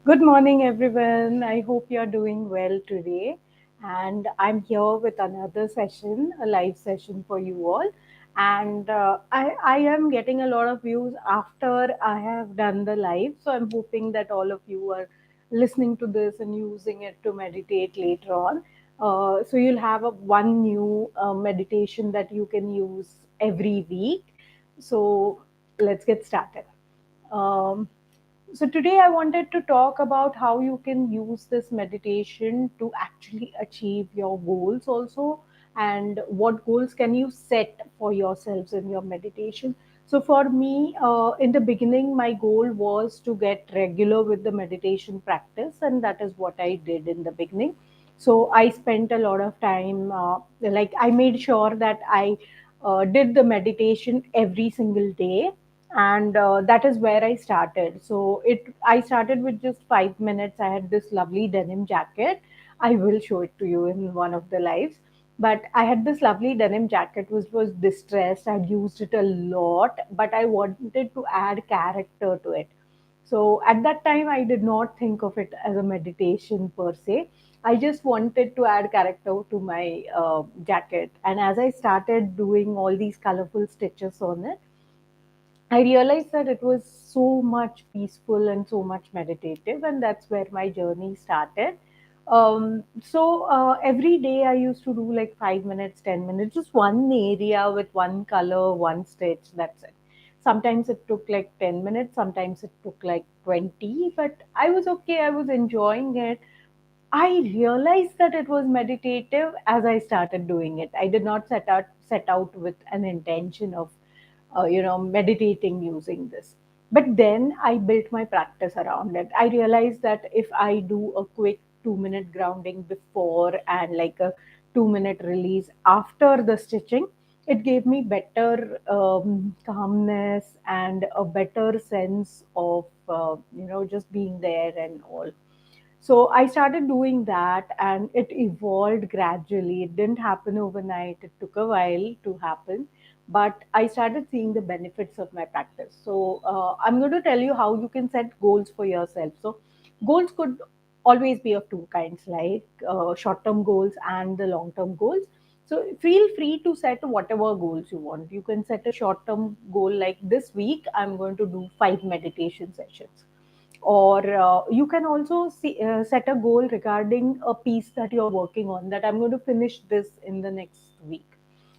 Good morning, everyone. I hope you're doing well today. And I'm here with another session, a live session for you all. And I am getting a lot of views after I have done the live. So I'm hoping that all of you are listening to this and using it to meditate later on. So you'll have one new meditation that you can use every week. So let's get started. Um, so, today I wanted to talk about how you can use this meditation to actually achieve your goals, also, and what goals can you set for yourselves in your meditation. So, for me, in the beginning, my goal was to get regular with the meditation practice, and that is what I did in the beginning. So, I spent a lot of time, like, I made sure that I did the meditation every single day, and that is where I started. So I started with just 5 minutes. I had this lovely denim jacket. I will show it to you in one of the lives. But I had this lovely denim jacket which was distressed. I'd used it a lot, but I wanted to add character to it. So at that time, I did not think of it as a meditation per se. I just wanted to add character to my jacket. And as I started doing all these colorful stitches on it, I realized that it was so much peaceful and so much meditative, and that's where my journey started. So every day I used to do like 5 minutes, 10 minutes, just one area with one color, one stitch. That's it. Sometimes it took like 10 minutes, sometimes it took like 20, but I was okay. I was enjoying it. I realized that it was meditative as I started doing it. I did not set out with an intention of, meditating using this. But then I built my practice around it. I realized that if I do a quick 2 minute grounding before and like a 2 minute release after the stitching, it gave me better calmness and a better sense of, just being there and all. So I started doing that and it evolved gradually. It didn't happen overnight, it took a while to happen. But I started seeing the benefits of my practice. So I'm going to tell you how you can set goals for yourself. So, goals could always be of two kinds, like short term goals and the long term goals. So, feel free to set whatever goals you want. You can set a short term goal like this week, I'm going to do 5 meditation sessions, or you can also set a goal regarding a piece that you're working on, that I'm going to finish this in the next week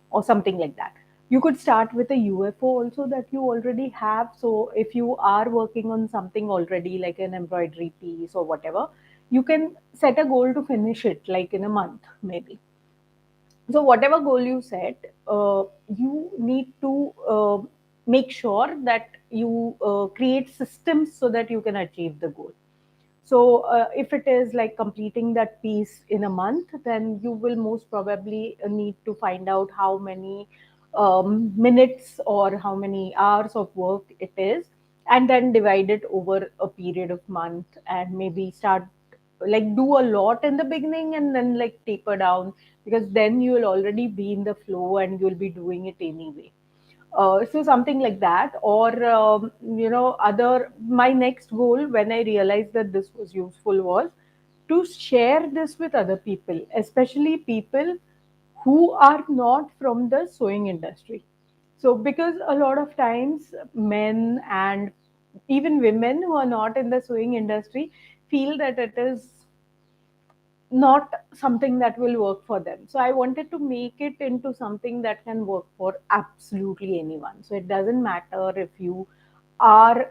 or something like that. You could start with a UFO also that you already have. So if you are working on something already, like an embroidery piece or whatever, you can set a goal to finish it like in a month maybe. So whatever goal you set, you need to make sure that you create systems so that you can achieve the goal. So, if it is like completing that piece in a month, then you will most probably need to find out how many minutes or how many hours of work it is, and then divide it over a period of month, and maybe start like do a lot in the beginning and then like taper down, because then you will already be in the flow and you'll be doing it anyway. So something like that, or other. My next goal, when I realized that this was useful, was to share this with other people, especially people who are not from the sewing industry. So, because a lot of times men and even women who are not in the sewing industry feel that it is not something that will work for them. So I wanted to make it into something that can work for absolutely anyone. So it doesn't matter if you are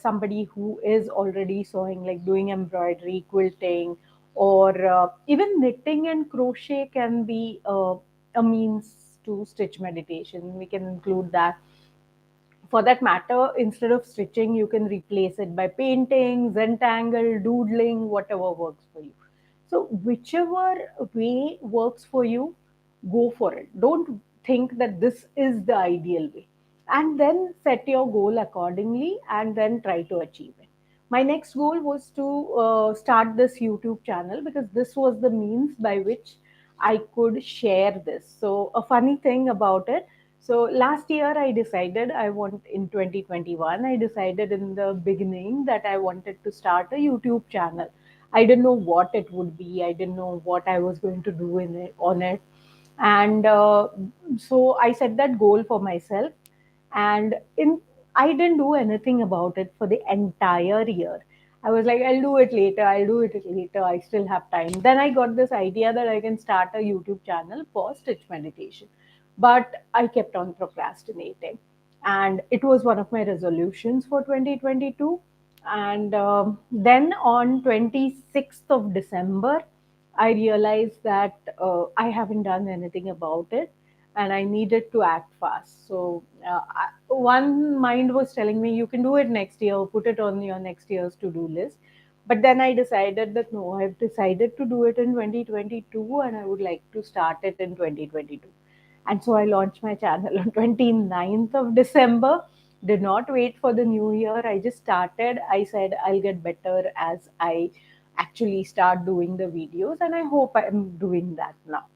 somebody who is already sewing, like doing embroidery, quilting, or even knitting and crochet can be a means to stitch meditation. We can include that. For that matter, instead of stitching, you can replace it by painting, zentangle, doodling, whatever works for you. So, whichever way works for you, go for it. Don't think that this is the ideal way. And then set your goal accordingly and then try to achieve it. My next goal was to start this YouTube channel, because this was the means by which I could share this. So, a funny thing about it, So last year I decided I want in 2021, I decided in the beginning that I wanted to start a YouTube channel. I didn't know what it would be. I didn't know what I was going to do in it on it. And so I set that goal for myself, and in I didn't do anything about it for the entire year. I was like, I'll do it later, I'll do it later, I still have time. Then I got this idea that I can start a YouTube channel for stitch meditation, but I kept on procrastinating. And it was one of my resolutions for 2022. And then on 26th of December, I realized that I haven't done anything about it, and I needed to act fast. So, one mind was telling me, you can do it next year, put it on your next year's to do list. But then I decided that no, I've decided to do it in 2022, and I would like to start it in 2022. And so I launched my channel on 29th of December. Did not wait for the new year. I just started. I said I'll get better as I actually start doing the videos, and I hope I'm doing that now.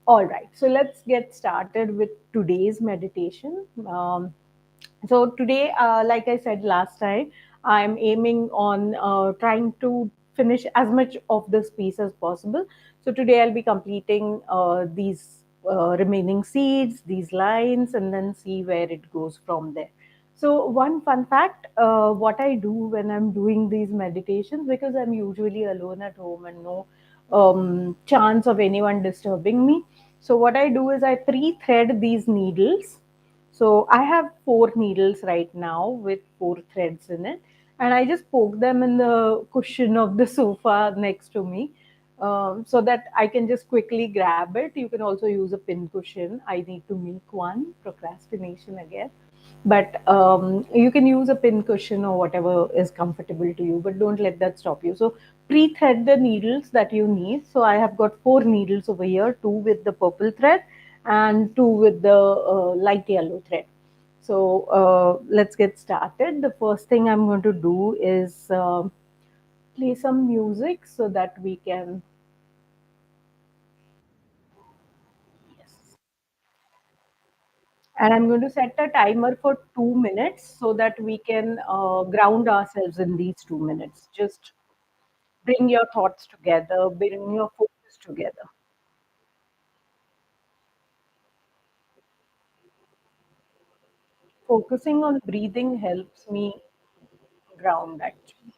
All right, so let's get started with today's meditation. So today, like I said last time, I'm aiming on trying to finish as much of this piece as possible. So today I'll be completing these remaining seeds, these lines, and then see where it goes from there. So one fun fact, what I do when I'm doing these meditations, because I'm usually alone at home and no chance of anyone disturbing me. So what I do is I pre-thread these needles. So I have four needles right now with four threads in it, and I just poke them in the cushion of the sofa next to me, so that I can just quickly grab it. You can also use a pin cushion. I need to make one. Procrastination again. But you can use a pin cushion or whatever is comfortable to you, but don't let that stop you. So pre-thread the needles that you need. So I have got four needles over here, two with the purple thread and two with the light yellow thread. So let's get started. The first thing I'm going to do is play some music so that we can. Yes. And I'm going to set a timer for 2 minutes so that we can ground ourselves in these 2 minutes. Just bring your thoughts together, bring your focus together. Focusing on breathing helps me ground actually.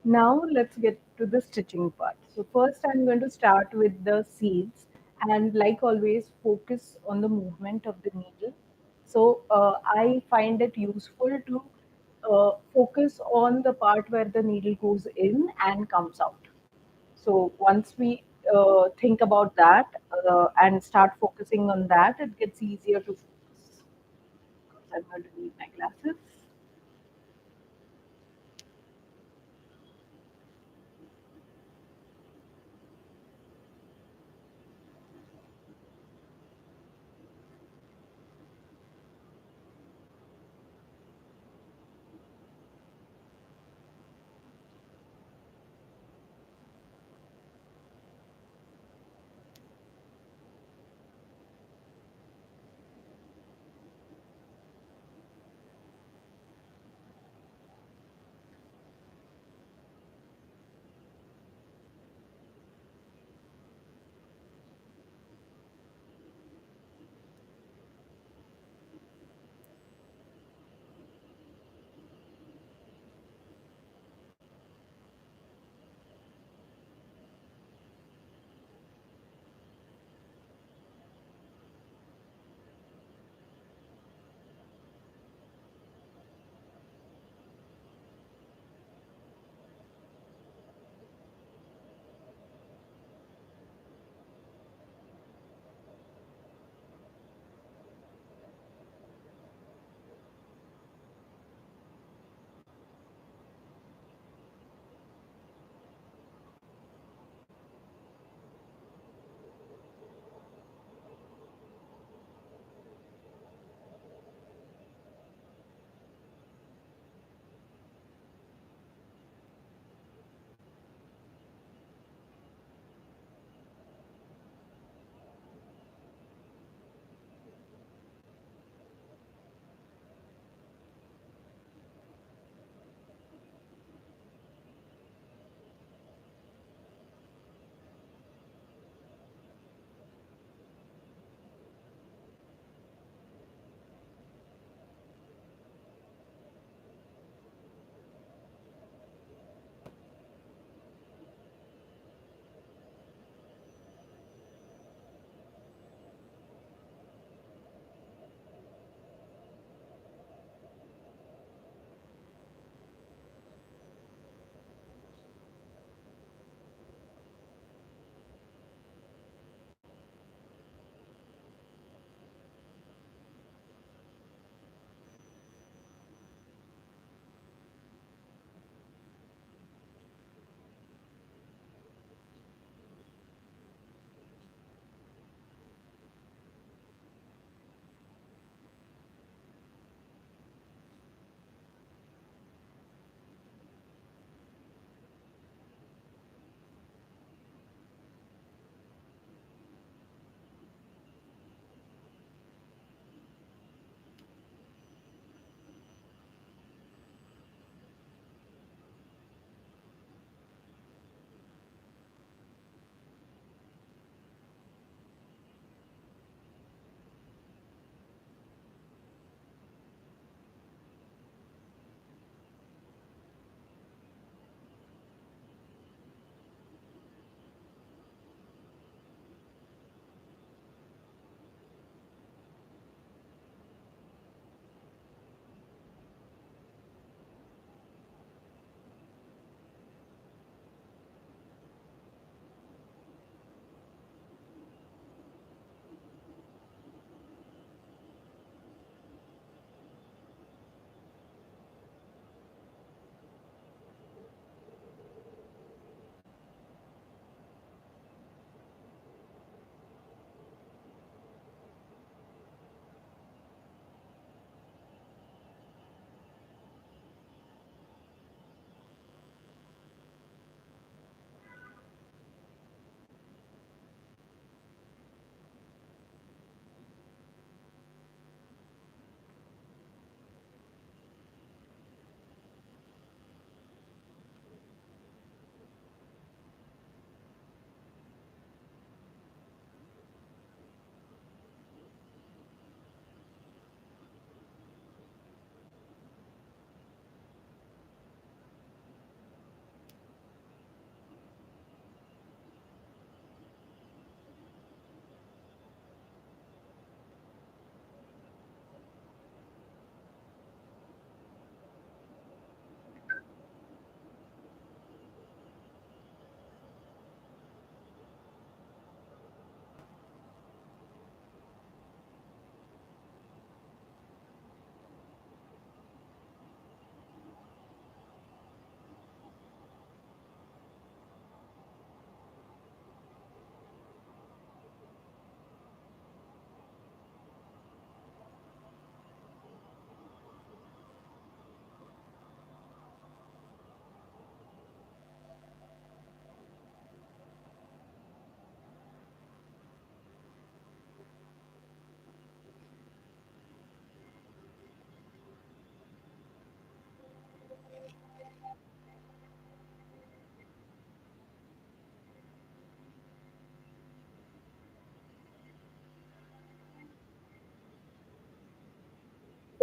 Now let's get to the stitching part. So first I'm going to start with the seeds and like always focus on the movement of the needle. So I find it useful to focus on the part where the needle goes in and comes out. So once we think about that and start focusing on that, it gets easier to focus. I'm going to need my glasses.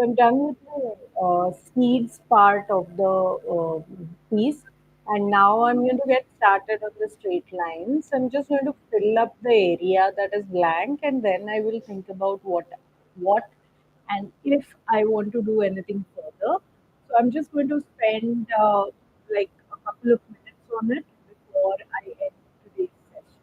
So I'm done with the seeds part of the piece, and now I'm going to get started on the straight lines. I'm just going to fill up the area that is blank, and then I will think about what, and if I want to do anything further. So I'm just going to spend like a couple of minutes on it before I end today's session.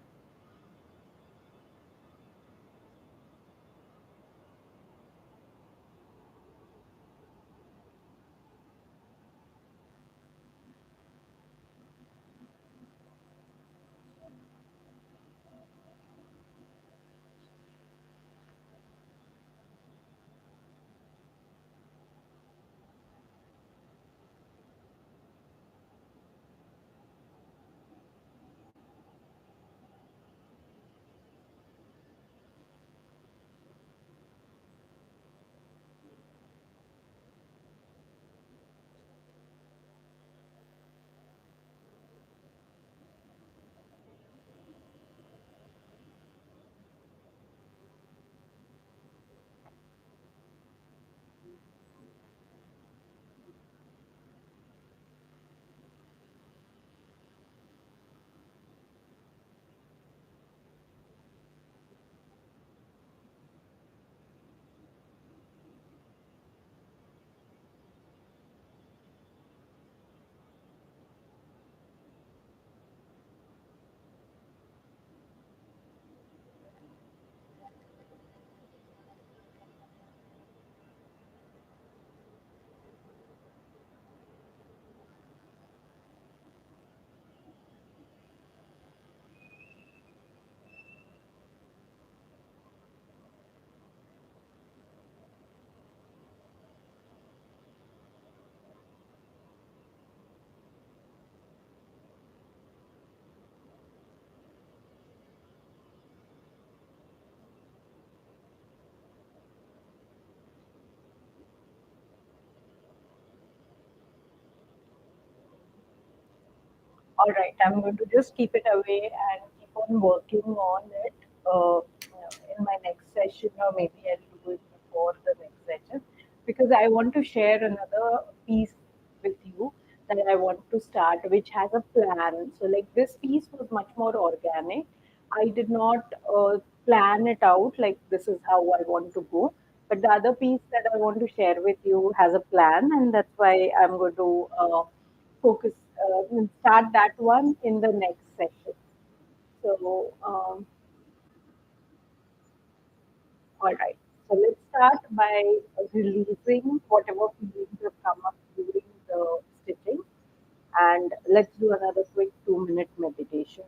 All right, I'm going to just keep it away and keep on working on it in my next session, or maybe I'll do it before the next session, because I want to share another piece with you that I want to start, which has a plan. So, like, this piece was much more organic. I did not plan it out, like, this is how I want to go. But the other piece that I want to share with you has a plan, and that's why I'm going to focus and start that one in the next session. So, all right. So let's start by releasing whatever feelings have come up during the stitching, and let's do another quick 2 minute meditation.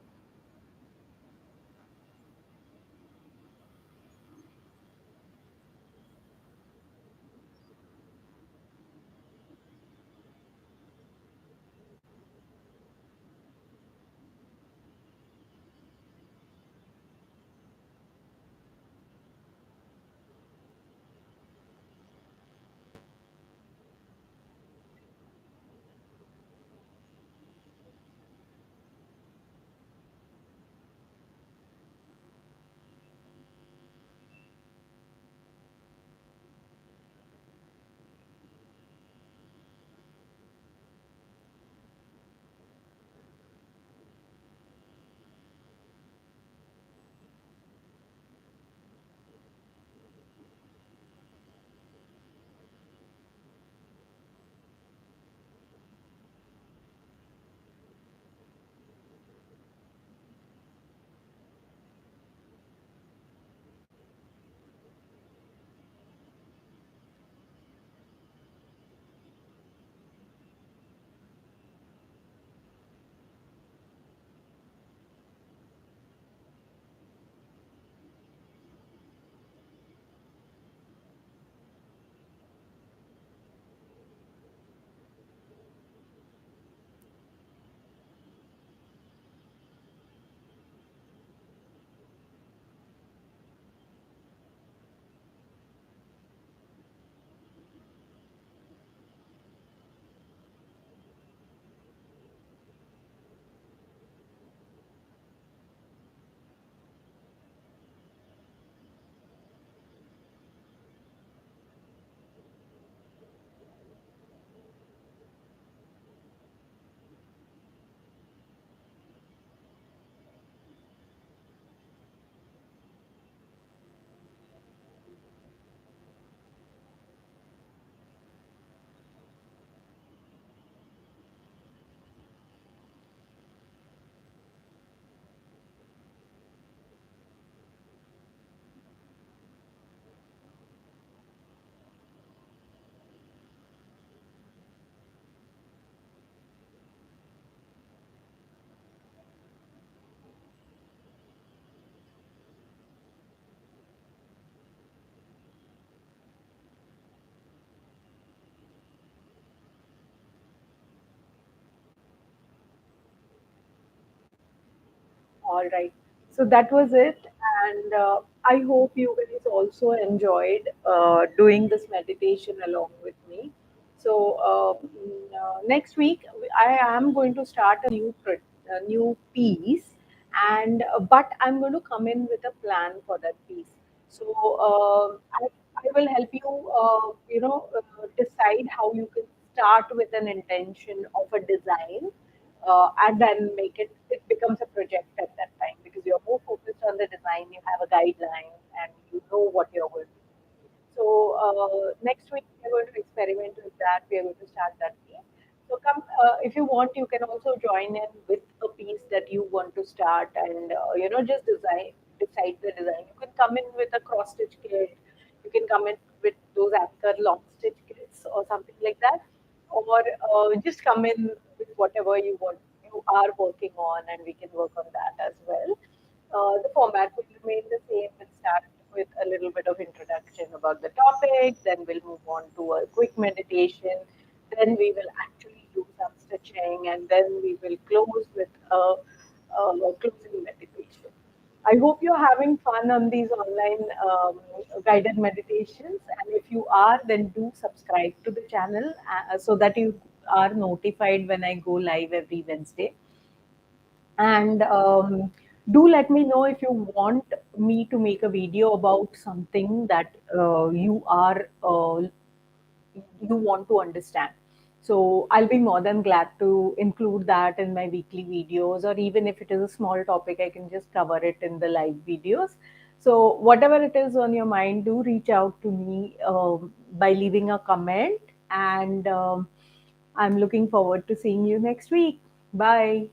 All right. So that was it. And I hope you guys also enjoyed doing this meditation along with me. So next week, I am going to start a new piece, and but I'm going to come in with a plan for that piece. So I will help you, decide how you can start with an intention of a design, and then it becomes a project at that time because you're more focused on the design, you have a guideline, and you know what you're going to do. So next week we're going to experiment with that. We are going to start that piece. So come, if you want, you can also join in with a piece that you want to start, and just decide the design. You can come in with a cross stitch kit. You can come in with those anchor long stitch kits or something like that, or just come in with whatever you are working on, and we can work on that as well. The format will remain the same. We'll start with a little bit of introduction about the topic, then we'll move on to a quick meditation, then we will actually do some stitching, and then we will close with a closing meditation. I hope you're having fun on these online guided meditations. And if you are, then do subscribe to the channel so that you are notified when I go live every Wednesday. And do let me know if you want me to make a video about something that you want to understand. So I'll be more than glad to include that in my weekly videos, or even if it is a small topic, I can just cover it in the live videos. So whatever it is on your mind, do reach out to me by leaving a comment. And I'm looking forward to seeing you next week. Bye.